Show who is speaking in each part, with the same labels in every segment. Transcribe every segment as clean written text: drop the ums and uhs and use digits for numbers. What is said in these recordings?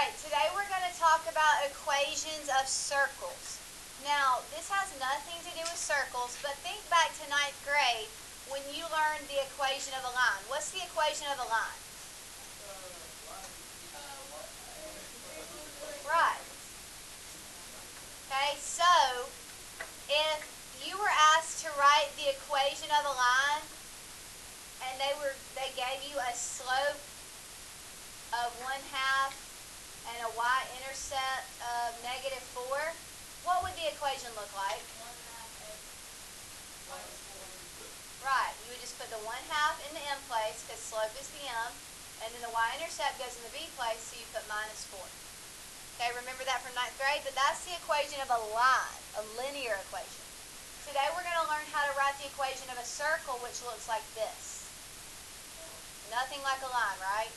Speaker 1: Alright, today we're going to talk about equations of circles. Now, this has nothing to do with circles, but think back to ninth grade when you learned the equation of a line. What's the equation of a line? Right. Okay, so if you were asked to write the equation of a line and they gave you a slope of 1/2 and a y-intercept of -4, what would the equation look like? Right, you would just put the 1/2 in the m place because slope is the m, and then the y-intercept goes in the b place, so you put -4. Okay, remember that from ninth grade? But that's the equation of a line, a linear equation. Today we're going to learn how to write the equation of a circle, which looks like this. Nothing like a line, right?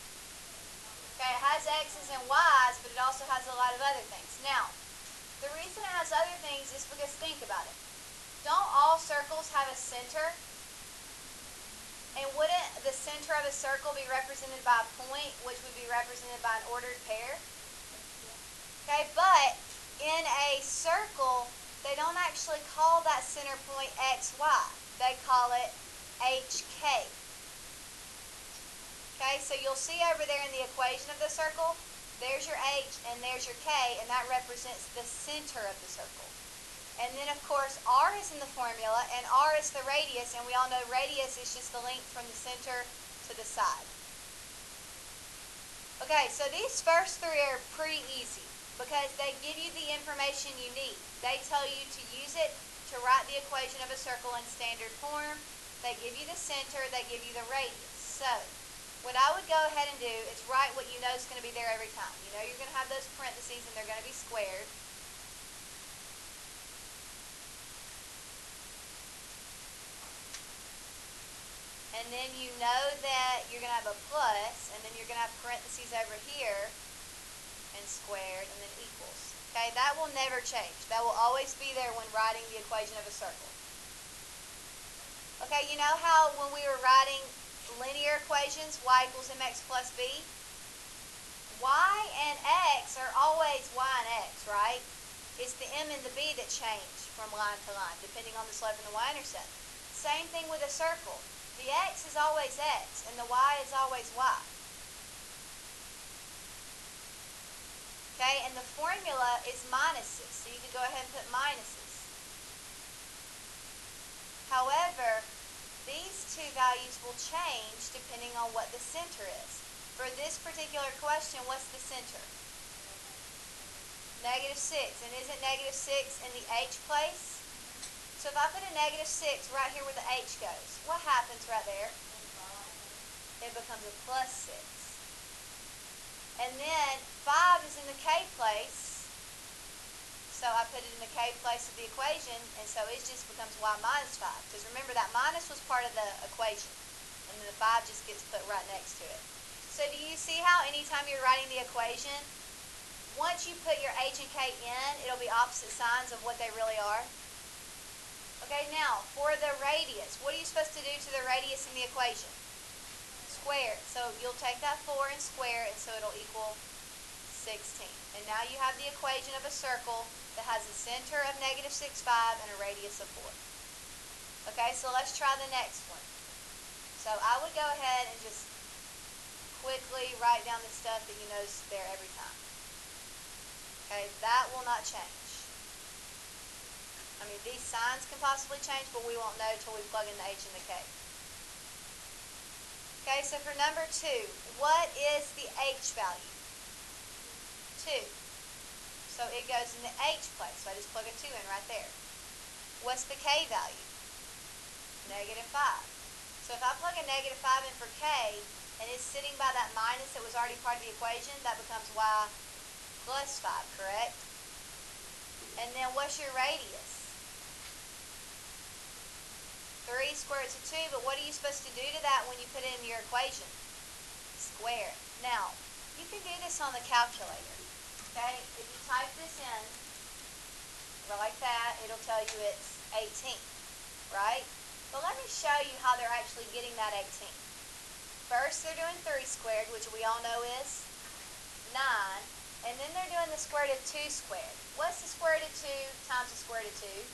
Speaker 1: Okay, it has x's and y's, but it also has a lot of other things. Now, the reason it has other things is because, think about it. Don't all circles have a center? And wouldn't the center of a circle be represented by a point, which would be represented by an ordered pair? Okay, but in a circle, they don't actually call that center point xy. They call it hk. Okay, so you'll see over there in the equation of the circle, there's your h and there's your k, and that represents the center of the circle. And then, of course, r is in the formula, and r is the radius, and we all know radius is just the length from the center to the side. Okay, so these first three are pretty easy because they give you the information you need. They tell you to use it to write the equation of a circle in standard form. They give you the center, they give you the radius. So, what I would go ahead and do is write what you know is going to be there every time. You know you're going to have those parentheses and they're going to be squared. And then you know that you're going to have a plus, and then you're going to have parentheses over here, and squared, and then equals. Okay, that will never change. That will always be there when writing the equation of a circle. Okay, you know how when we were writing linear equations, y equals mx plus b? Y and x are always y and x, right? It's the m and the b that change from line to line, depending on the slope and the y-intercept. Same thing with a circle. The x is always x, and the y is always y. Okay, and the formula is minuses, so you could go ahead and put minuses. However, these two values will change depending on what the center is. For this particular question, what's the center? -6. And isn't -6 in the h place? So if I put a -6 right here where the h goes, what happens right there? It becomes a +6. And then 5 is in the k place, so I put it in the k place of the equation, and so it just becomes y minus 5. Because remember, that minus was part of the equation, and then the 5 just gets put right next to it. So do you see how anytime you're writing the equation, once you put your h and k in, it'll be opposite signs of what they really are? Okay, now, for the radius, what are you supposed to do to the radius in the equation? Square it. So you'll take that 4 and square it, so it'll equal 16. And now you have the equation of a circle that has a center of -6,5 and a radius of 4. Okay, so let's try the next one. So I would go ahead and just quickly write down the stuff that you know is there every time. Okay, that will not change. I mean, these signs can possibly change, but we won't know until we plug in the h and the k. Okay, so for number 2, what is the h value? 2. So it goes in the h place, so I just plug a 2 in right there. What's the k value? -5. So if I plug a -5 in for k, and it's sitting by that minus that was already part of the equation, that becomes y plus 5, correct? And then what's your radius? 3 squared to 2, but what are you supposed to do to that when you put it in your equation? Square it. Now, you can do this on the calculator. Okay, if you type this in, like that, it'll tell you it's 18, right? But let me show you how they're actually getting that 18. First, they're doing 3 squared, which we all know is 9, And then they're doing the square root of 2 squared. What's the square root of 2 times the square root of 2?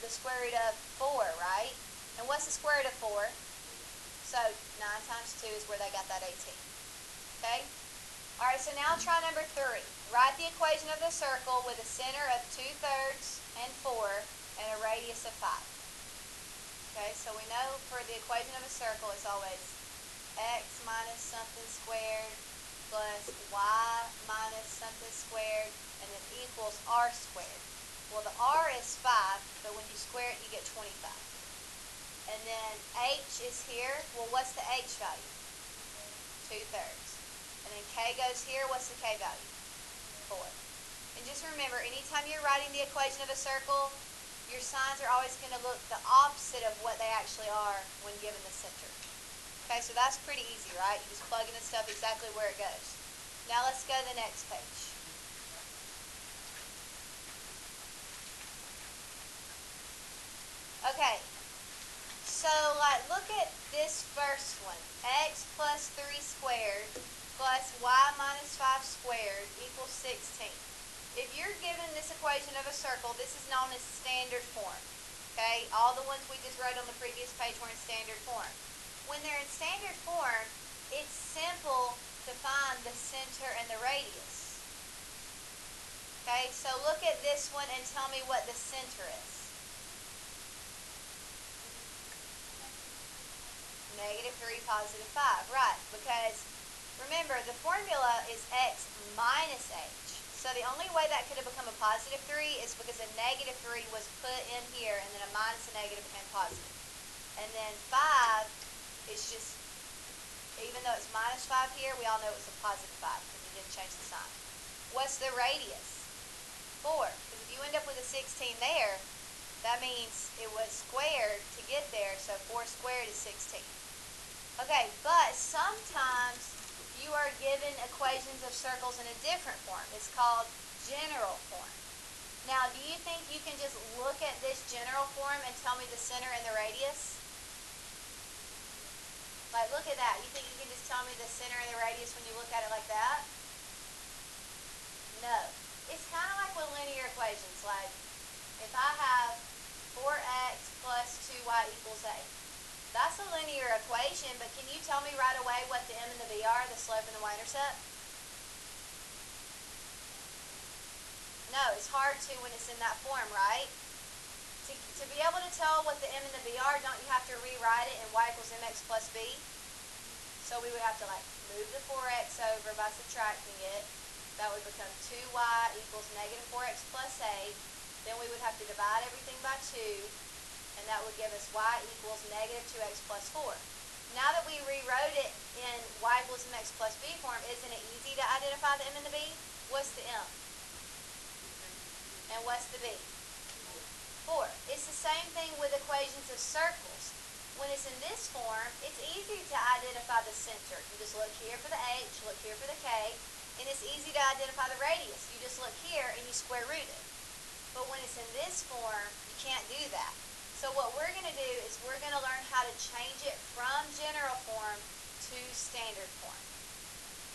Speaker 1: The square root of 4, right? And what's the square root of 4? So 9 times 2 is where they got that 18. Okay? Alright, so now try number 3. Write the equation of the circle with a center of 2/3 and 4 and a radius of 5. Okay, so we know for the equation of a circle it's always x minus something squared plus y minus something squared and then equals r squared. Well, the r is 5, but when you square it, you get 25. And then h is here. Well, what's the h value? 2/3. And then k goes here. What's the k value? 4. And just remember, anytime you're writing the equation of a circle, your signs are always going to look the opposite of what they actually are when given the center. Okay, so that's pretty easy, right? You just plug in the stuff exactly where it goes. Now let's go to the next page. Okay, so look at this first one. X plus 3 squared plus y minus 5 squared equals 16. If you're given this equation of a circle, this is known as standard form. Okay, all the ones we just wrote on the previous page were in standard form. When they're in standard form, it's simple to find the center and the radius. Okay, so look at this one and tell me what the center is. -3, +5, right, because remember the formula is x minus h. So the only way that could have become a +3 is because a -3 was put in here and then a minus and negative became positive. And then 5 is just, even though it's -5 here, we all know it's a +5 because we didn't change the sign. What's the radius? 4, because if you end up with a 16 there, that means it was squared to get there, so 4 squared is 16. Okay, but sometimes you are given equations of circles in a different form. It's called general form. Now, do you think you can just look at this general form and tell me the center and the radius? Look at that. You think you can just tell me the center and the radius when you look at it like that? No. It's kind of like with linear equations. Like, if I have 4x plus 2y equals 8. That's a linear equation, but can you tell me right away what the m and the v are, the slope and the y-intercept? No, it's hard to when it's in that form, right? To be able to tell what the m and the v are, don't you have to rewrite it in y equals mx plus b? So we would have to move the 4x over by subtracting it. That would become 2y equals -4x plus 8. Then we would have to divide everything by 2. And that would give us y equals -2x plus 4. Now that we rewrote it in y equals mx plus b form, isn't it easy to identify the m and the b? What's the m? And what's the b? 4. It's the same thing with equations of circles. When it's in this form, it's easy to identify the center. You just look here for the h, look here for the k, and it's easy to identify the radius. You just look here and you square root it. But when it's in this form, you can't do that. So what we're going to do is we're going to learn how to change it from general form to standard form.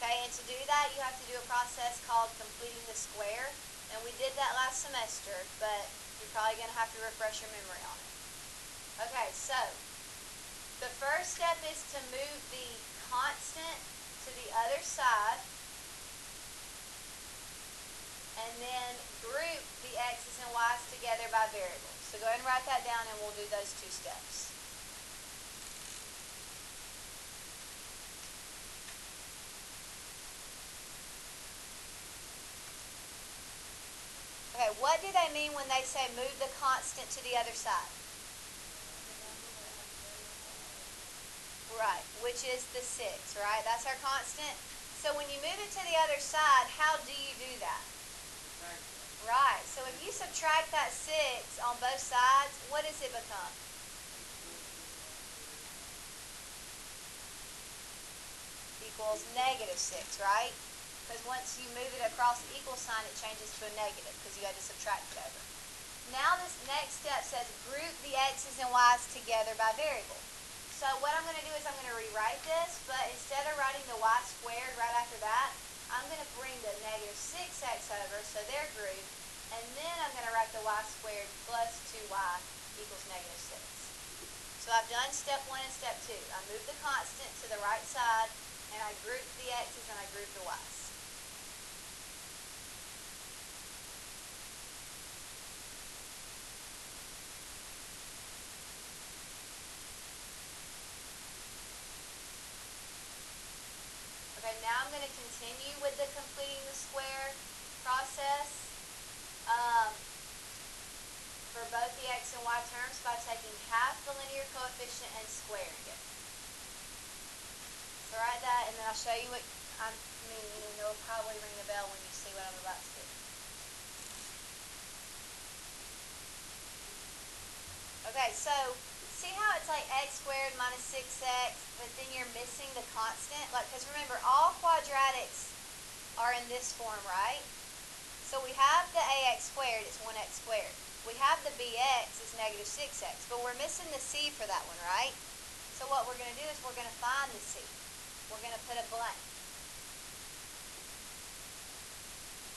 Speaker 1: Okay, and to do that you have to do a process called completing the square. And we did that last semester, but you're probably going to have to refresh your memory on it. Okay, so the first step is to move the constant to the other side. And then group the x's and y's together by variables. So go ahead and write that down and we'll do those 2 steps. Okay, what do they mean when they say move the constant to the other side? Right, which is the 6, right? That's our constant. So when you move it to the other side, how do you do that? Right, so if you subtract that 6 on both sides, what does it become? Equals -6, right? Because once you move it across the equal sign, it changes to a negative because you had to subtract it over. Now this next step says group the x's and y's together by variable. So what I'm going to do is I'm going to rewrite this, but instead of writing the y squared right after that, I'm going to bring the negative 6x over, so they're grouped, and then I'm going to write the y squared plus 2y equals negative 6. So I've done step 1 and step 2. I moved the constant to the right side, and I grouped the x's and I grouped the y's. Okay, now I'm going to continue with the completing the square process for both the x and y terms by taking half the linear coefficient and squaring it. So write that, and then I'll show you what I mean, and it'll probably ring a bell when you see what I'm about to do. Okay, so see how it's like x squared minus 6x, but then you're missing the constant? Like, because remember, all quadratics are in this form, right? So we have the ax squared, it's 1x squared. We have the bx, is negative 6x, but we're missing the c for that one, right? So what we're going to do is we're going to find the c. We're going to put a blank.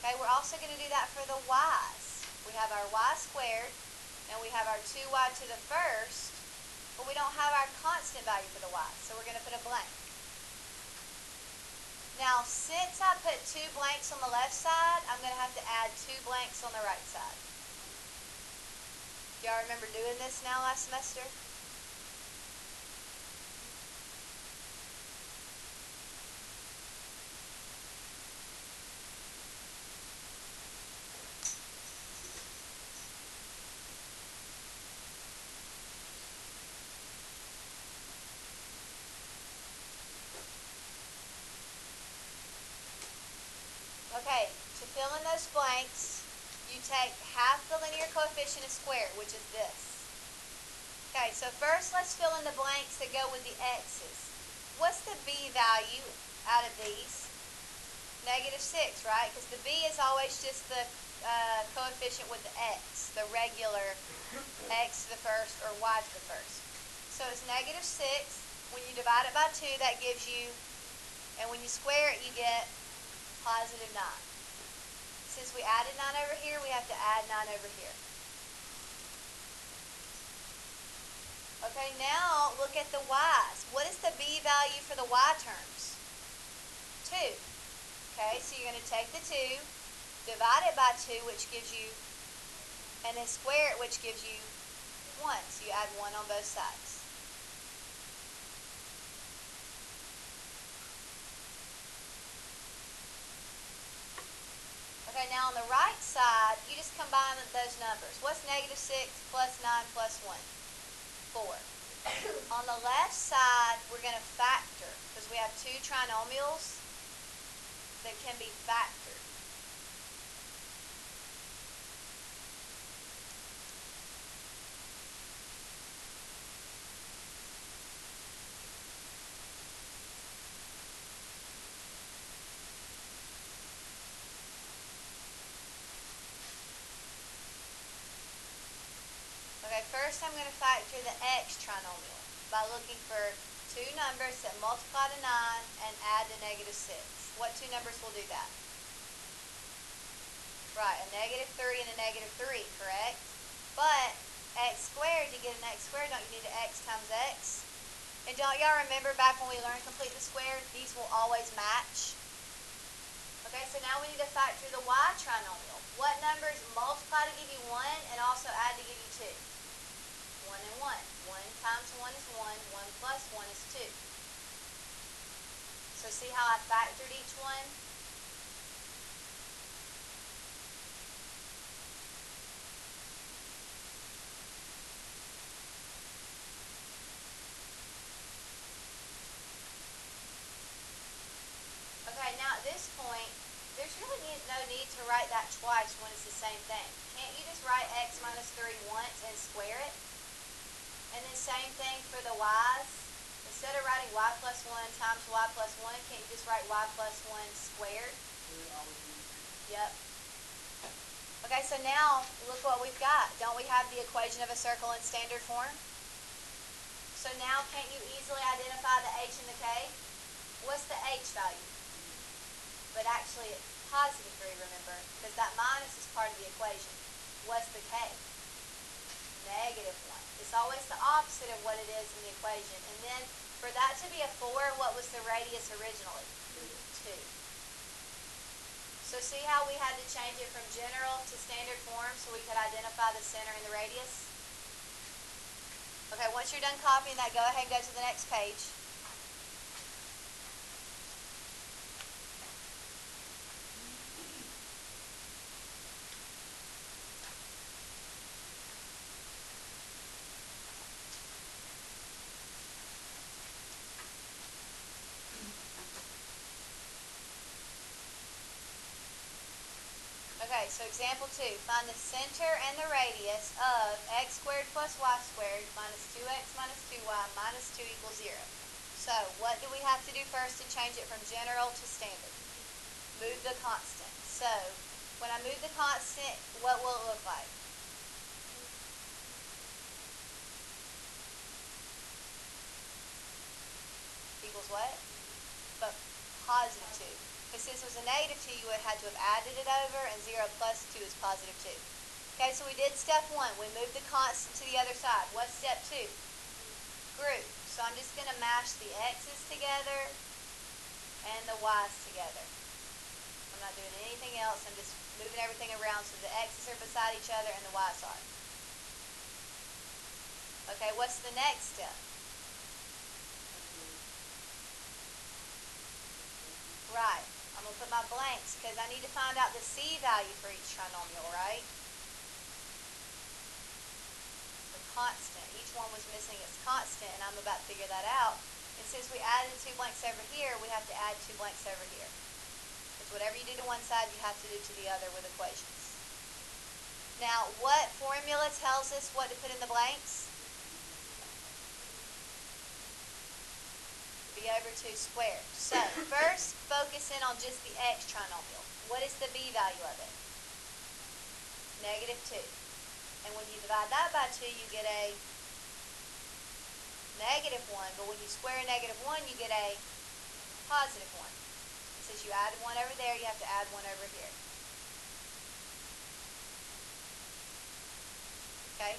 Speaker 1: Okay, we're also going to do that for the y's. We have our y squared, and we have our 2y to the first, but we don't have our constant value for the y, so we're going to put a blank. Now, since I put 2 blanks on the left side, I'm going to have to add 2 blanks on the right side. Do y'all remember doing this now last semester? Okay, to fill in those blanks, you take half the linear coefficient and square it, which is this. Okay, so first let's fill in the blanks that go with the x's. What's the b value out of these? Negative 6, right? Because the b is always just the coefficient with the x, the regular x to the first or y to the first. So it's negative 6. When you divide it by 2, that gives you, and when you square it, you get positive 9. Since we added 9 over here, we have to add 9 over here. Okay, now look at the y's. What is the b value for the y terms? 2. Okay, so you're going to take the 2, divide it by 2, which gives you, and then square it, which gives you 1. So you add 1 on both sides. Okay, now on the right side, you just combine those numbers. What's negative 6 plus 9 plus 1? 4. On the left side, we're going to factor, because we have 2 trinomials that can be factored. Okay, first I'm going to factor the x trinomial by looking for 2 numbers that multiply to 9 and add to negative 6. What 2 numbers will do that? Right, a negative 3 and a negative 3, correct? But x squared, to get an x squared, don't you need an x times x? And don't y'all remember back when we learned complete the square, these will always match? Okay, so now we need to factor the y trinomial. What numbers multiply to give you 1 and also add to give you 2? 1 and 1. 1 times 1 is 1. 1 plus 1 is 2. So see how I factored each one? Okay, now at this point, there's really no need to write that twice when it's the same thing. Can't you just write x minus 3 once and square it? And then same thing for the y's. Instead of writing y plus 1 times y plus 1, can't you just write y plus 1 squared? Yep. Okay, so now look what we've got. Don't we have the equation of a circle in standard form? So now can't you easily identify the h and the k? What's the h value? But actually it's positive 3, remember? Because that minus is part of the equation. What's the k? Negative 1. It's always the opposite of what it is in the equation. And then for that to be a 4, what was the radius originally? 2. So see how we had to change it from general to standard form so we could identify the center and the radius? Okay, once you're done copying that, go ahead and go to the next page. Okay, so example 2. Find the center and the radius of x squared plus y squared minus 2x minus 2y minus 2 equals 0. So what do we have to do first to change it from general to standard? Move the constant. So when I move the constant, what will it look like? Equals what? But positive 2. Because since it was a negative 2, you would have had to have added it over, and 0 plus 2 is positive 2. Okay, so we did step 1. We moved the constant to the other side. What's step 2? Group. So I'm just going to mash the x's together and the y's together. I'm not doing anything else. I'm just moving everything around so the x's are beside each other and the y's are. Okay, what's the next step? Right. I'm going to put my blanks because I need to find out the c value for each trinomial, right? The constant. Each one was missing its constant, and I'm about to figure that out. And since we added 2 blanks over here, we have to add 2 blanks over here. Because whatever you do to one side, you have to do to the other with equations. Now, what formula tells us what to put in the blanks? B over 2 squared. So, first, focus in on just the x trinomial. What is the b value of it? Negative 2. And when you divide that by 2, you get a negative 1. But when you square a negative 1, you get a positive 1. And since you added 1 over there, you have to add 1 over here. Okay?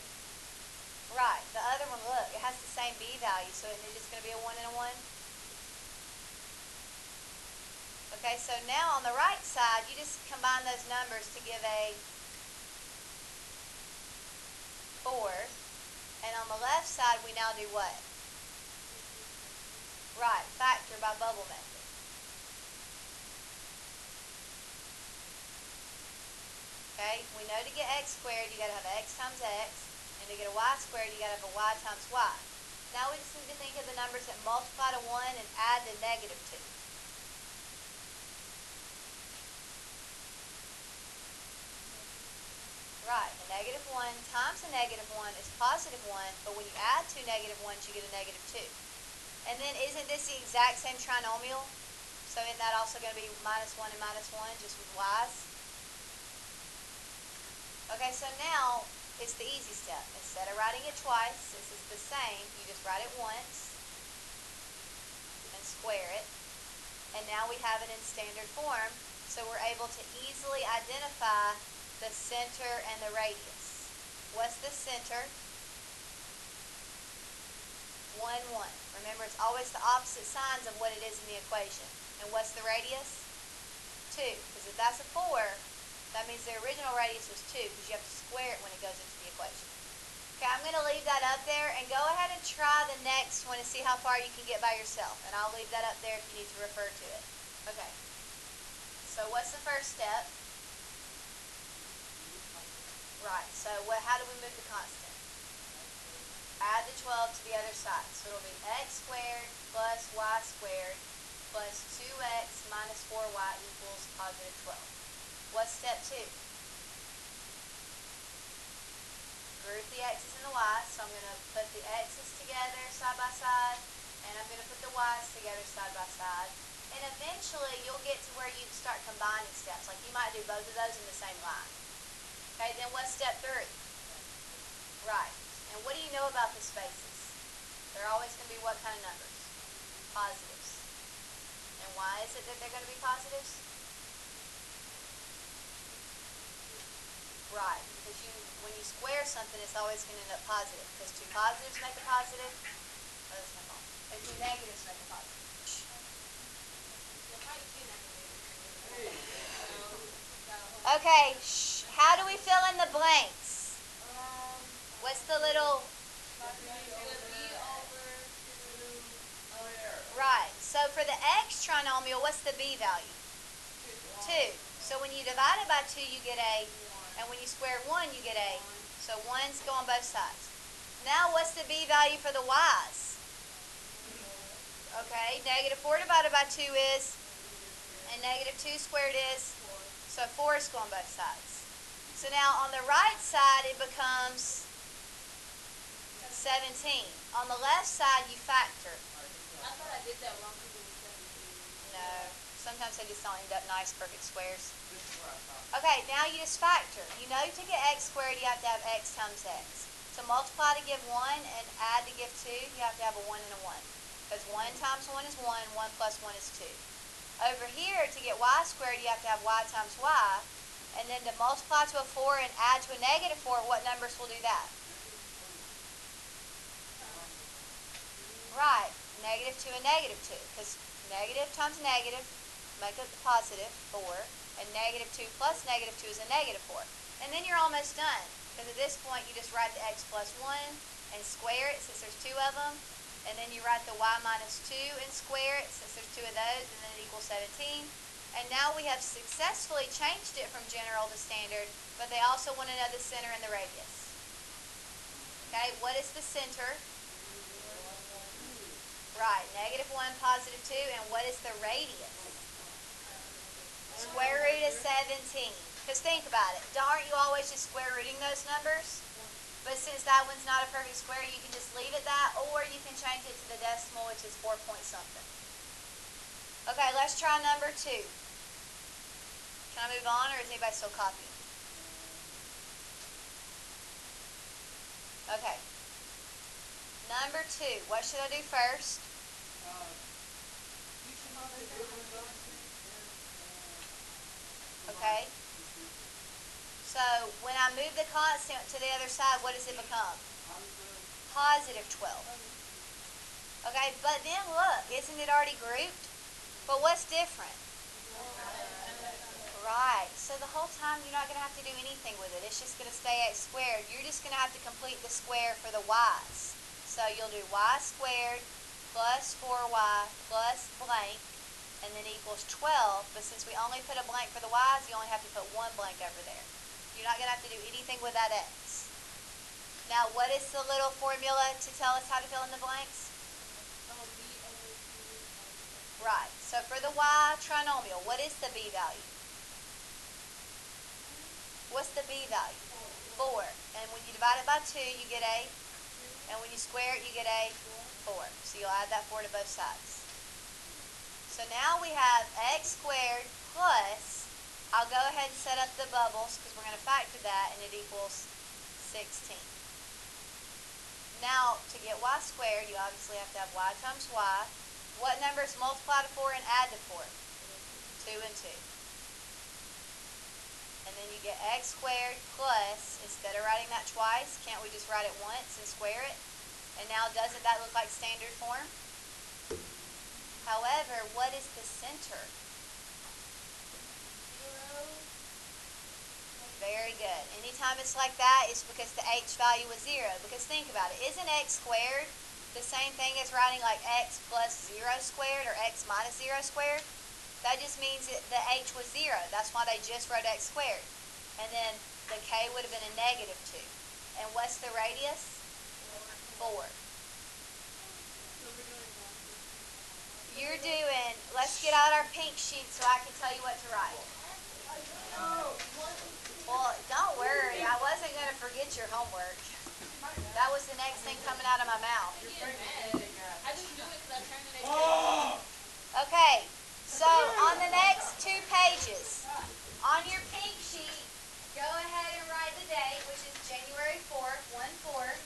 Speaker 1: Right. The other one, look, it has the same b value, so isn't it just going to be a 1 and a 1? Okay, so now on the right side, you just combine those numbers to give a 4. And on the left side, we now do what? Right, factor by bubble method. Okay, we know to get x squared, you got to have x times x. And to get a y squared, you got to have a y times y. Now we just need to think of the numbers that multiply to 1 and add to negative 2. Right, a negative 1 times a negative 1 is positive 1, but when you add 2 negative 1s, you get a negative 2. And then isn't this the exact same trinomial? So isn't that also going to be minus 1 and minus 1, just with y's? Okay, so now it's the easy step. Instead of writing it twice, since it's the same, you just write it once and square it. And now we have it in standard form, so we're able to easily identify the center and the radius. What's the center? 1, 1. Remember, it's always the opposite signs of what it is in the equation. And what's the radius? 2. Because if that's a 4, that means the original radius was 2, because you have to square it when it goes into the equation. Okay, I'm going to leave that up there, and go ahead and try the next one and see how far you can get by yourself. And I'll leave that up there if you need to refer to it. Okay. So what's the first step? Right, so how do we move the constant? Add the 12 to the other side. So it'll be x squared plus y squared plus 2x minus 4y equals positive 12. What's step 2? Group the x's and the y's. So I'm going to put the x's together side by side, and I'm going to put the y's together side by side. And eventually you'll get to where you start combining steps. Like you might do both of those in the same line. Okay, then what's step 3? Right. And what do you know about the spaces? They're always going to be what kind of numbers? Positives. And why is it that they're going to be positives? Right, because when you square something, it's always going to end up positive. Because two positives make a positive. Oh, that's my fault. And two negatives make a positive. Okay, how do we fill in the blanks? What's the little... Right, so for the x trinomial, what's the b value? 2. So when you divide it by 2, you get a, and when you square 1, you get a. So 1's go on both sides. Now what's the b value for the y's? Okay, negative 4 divided by 2 is, and negative 2 squared is, so 4's go on both sides. So now on the right side, it becomes 17. On the left side, you factor.
Speaker 2: I thought I did that wrong because it was 17.
Speaker 1: No. Sometimes they just don't end up nice, perfect squares. Okay, now you just factor. You know to get x squared, you have to have x times x. To multiply to give 1 and add to give 2, you have to have a 1 and a 1. Because 1 times 1 is 1, 1 plus 1 is 2. Over here, to get y squared, you have to have y times y. And then to multiply to a 4 and add to a negative 4, what numbers will do that? Right, negative 2 and negative 2, because negative times negative make a positive 4, and negative 2 plus negative 2 is a negative 4. And then you're almost done, because at this point you just write the x plus 1 and square it since there's 2 of them, and then you write the y minus 2 and square it since there's 2 of those, and then it equals 17. And now we have successfully changed it from general to standard, but they also want to know the center and the radius. Okay, what is the center? Right, negative 1, positive 2, and what is the radius? Square root of 17. Because think about it, aren't you always just square rooting those numbers? But since that one's not a perfect square, you can just leave it that, or you can change it to the decimal, which is 4 point something. Okay, let's try number 2. Can I move on, or is anybody still copying? Okay. Number 2, what should I do first? Okay. So when I move the constant to the other side, what does it become? Positive 12. Okay, but then look, isn't it already grouped? But what's different? Right, so the whole time you're not going to have to do anything with it. It's just going to stay x squared. You're just going to have to complete the square for the y's. So you'll do y squared plus 4y plus blank, and then equals 12. But since we only put a blank for the y's, you only have to put one blank over there. You're not going to have to do anything with that x. Now, what is the little formula to tell us how to fill in the blanks? Right, so for the y trinomial, what is the b value? What's the b value? 4. And when you divide it by 2, you get a, and when you square it, you get a 4. So you'll add that 4 to both sides. So now we have x squared plus, I'll go ahead and set up the bubbles because we're going to factor that, and it equals 16. Now, to get y squared, you obviously have to have y times y. What numbers multiply to 4 and add to 4? 2 and 2. And then you get x squared plus, instead of writing that twice, can't we just write it once and square it? And now doesn't that look like standard form? However, what is the center? 0. Very good. Anytime it's like that, it's because the h value was 0. Because think about it, isn't x squared the same thing as writing like x plus 0 squared or x minus 0 squared? That just means that the h was 0. That's why they just wrote x squared. And then the k would have been a negative 2. And what's the radius? 4. You're doing, let's get out our pink sheet so I can tell you what to write. Well, don't worry. I wasn't going to forget your homework. That was the next thing coming out of my mouth.
Speaker 2: I just do it because I turned the next page.
Speaker 1: Okay. So, on the next 2 pages, on your pink sheet, go ahead and write the date, which is January 4th, 1/4.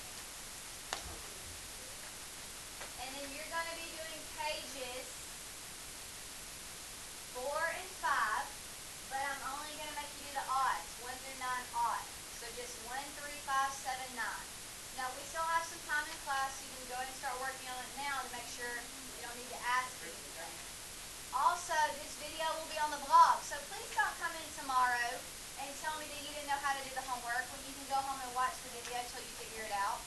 Speaker 1: me that you didn't know how to do the homework when you can go home and watch the video until you figure it out?